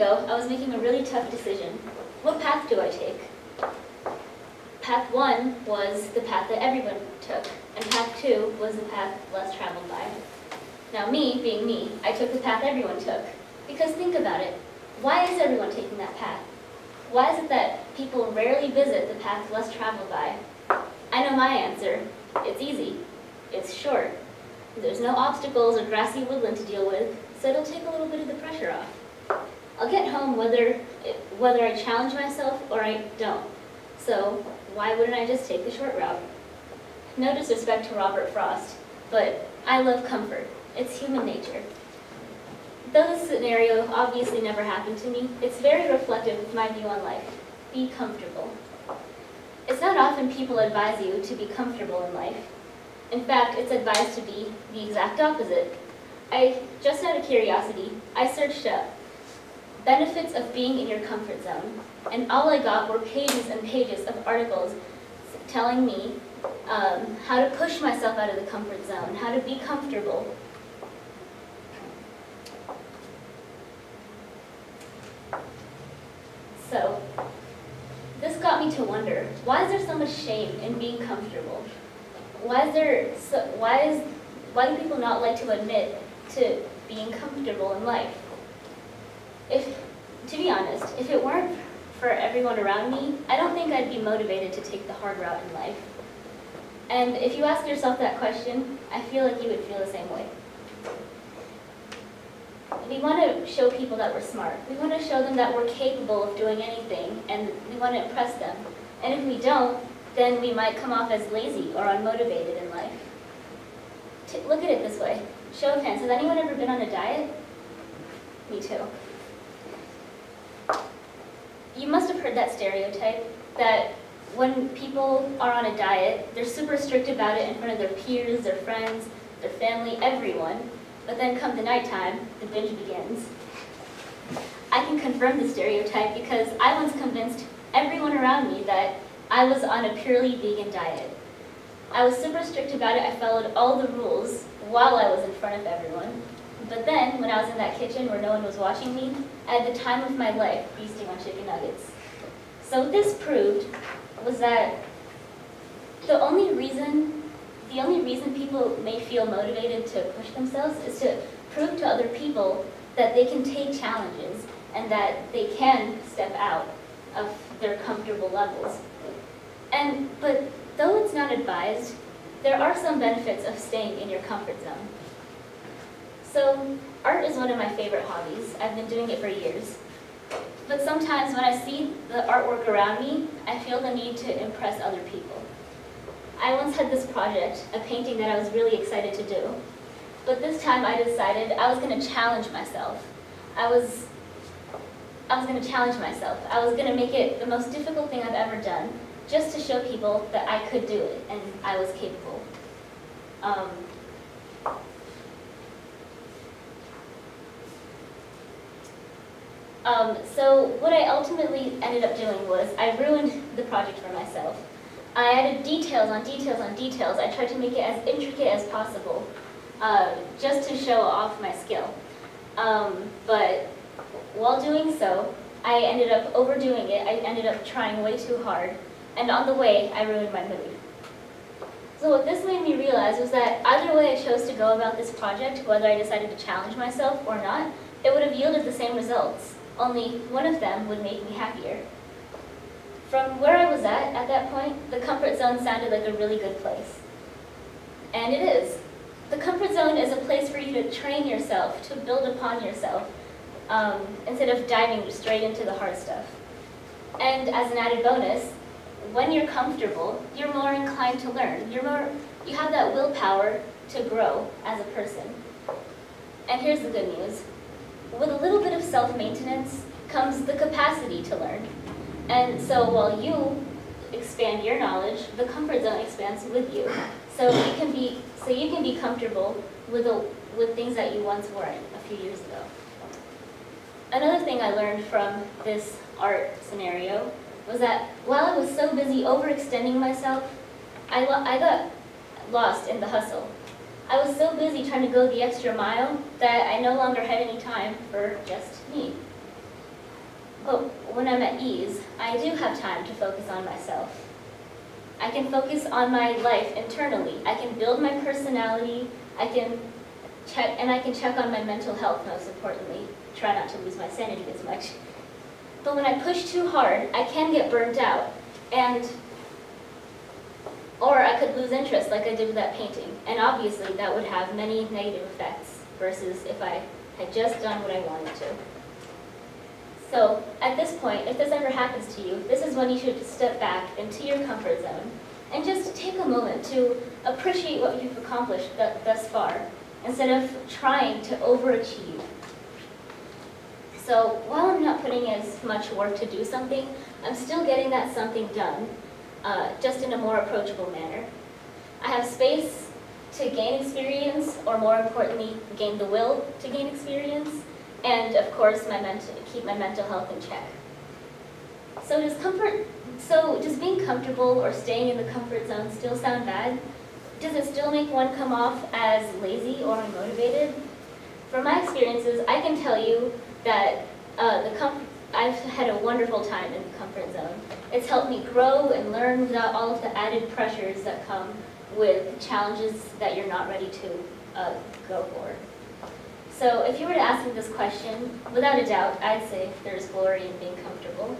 ago, I was making a really tough decision. What path do I take? Path 1 was the path that everyone took, and path 2 was the path less traveled by. Now me, being me, I took the path everyone took. Because think about it, why is everyone taking that path? Why is it that people rarely visit the path less traveled by? I know my answer. It's easy. It's short. There's no obstacles or grassy woodland to deal with, so it'll take a little bit of the pressure off. I'll get home whether I challenge myself or I don't. So why wouldn't I just take the short route? No disrespect to Robert Frost, but I love comfort. It's human nature. Though this scenario obviously never happened to me, it's very reflective of my view on life. Be comfortable. It's not often people advise you to be comfortable in life. In fact, it's advised to be the exact opposite. Just out of curiosity, I searched up benefits of being in your comfort zone, and all I got were pages and pages of articles telling me how to push myself out of the comfort zone, how to be comfortable. So, this got me to wonder, why is there so much shame in being comfortable? Why do people not like to admit to being comfortable in life? To be honest, if it weren't for everyone around me, I don't think I'd be motivated to take the hard route in life. And if you ask yourself that question, I feel like you would feel the same way. We want to show people that we're smart. We want to show them that we're capable of doing anything, and we want to impress them. And if we don't, then we might come off as lazy or unmotivated in life. Look at it this way. Show of hands, has anyone ever been on a diet? Me too. You must have heard that stereotype that when people are on a diet, they're super strict about it in front of their peers, their friends, their family, everyone. But then come the nighttime, the binge begins. I can confirm the stereotype because I once convinced everyone around me that I was on a purely vegan diet. I was super strict about it. I followed all the rules while I was in front of everyone. But then, when I was in that kitchen where no one was watching me, I had the time of my life feasting on chicken nuggets. So what this proved was that the only reason people may feel motivated to push themselves is to prove to other people that they can take challenges and that they can step out of their comfortable levels. But though it's not advised, there are some benefits of staying in your comfort zone. So art is one of my favorite hobbies. I've been doing it for years. But sometimes when I see the artwork around me, I feel the need to impress other people. I once had this project, a painting that I was really excited to do. But this time I decided I was going to challenge myself. I was going to challenge myself. I was going to make it the most difficult thing I've ever done, just to show people that I could do it and I was capable. So what I ultimately ended up doing was I ruined the project for myself. I added details on details on details. I tried to make it as intricate as possible, just to show off my skill. But while doing so, I ended up overdoing it. I ended up trying way too hard. And on the way, I ruined my mood. So what this made me realize was that either way I chose to go about this project, whether I decided to challenge myself or not, it would have yielded the same results. Only one of them would make me happier. From where I was at that point, the comfort zone sounded like a really good place. And it is. The comfort zone is a place for you to train yourself, to build upon yourself, instead of diving straight into the hard stuff. And as an added bonus, when you're comfortable, you're more inclined to learn. You have that willpower to grow as a person. And here's the good news. With a little bit of self-maintenance comes the capacity to learn. And so while you expand your knowledge, the comfort zone expands with you. So you can be comfortable with things that you once weren't a few years ago. Another thing I learned from this art scenario was that while I was so busy overextending myself, I got lost in the hustle. I was so busy trying to go the extra mile that I no longer had any time for just me. But when I'm at ease, I do have time to focus on myself. I can focus on my life internally. I can build my personality, I can check on my mental health, most importantly. Try not to lose my sanity as much. But when I push too hard, I can get burned out, or I could lose interest like I did with that painting. And obviously that would have many negative effects versus if I had just done what I wanted to. So at this point, if this ever happens to you, this is when you should step back into your comfort zone and just take a moment to appreciate what you've accomplished thus far, instead of trying to overachieve. So while I'm not putting as much work to do something, I'm still getting that something done, just in a more approachable manner. I have space to gain experience, or more importantly, gain the will to gain experience, and of course, keep my mental health in check. So does being comfortable or staying in the comfort zone still sound bad? Does it still make one come off as lazy or unmotivated? From my experiences, I can tell you that I've had a wonderful time in the comfort zone. It's helped me grow and learn without all of the added pressures that come with challenges that you're not ready to go for. So if you were to ask me this question, without a doubt, I'd say there's glory in being comfortable.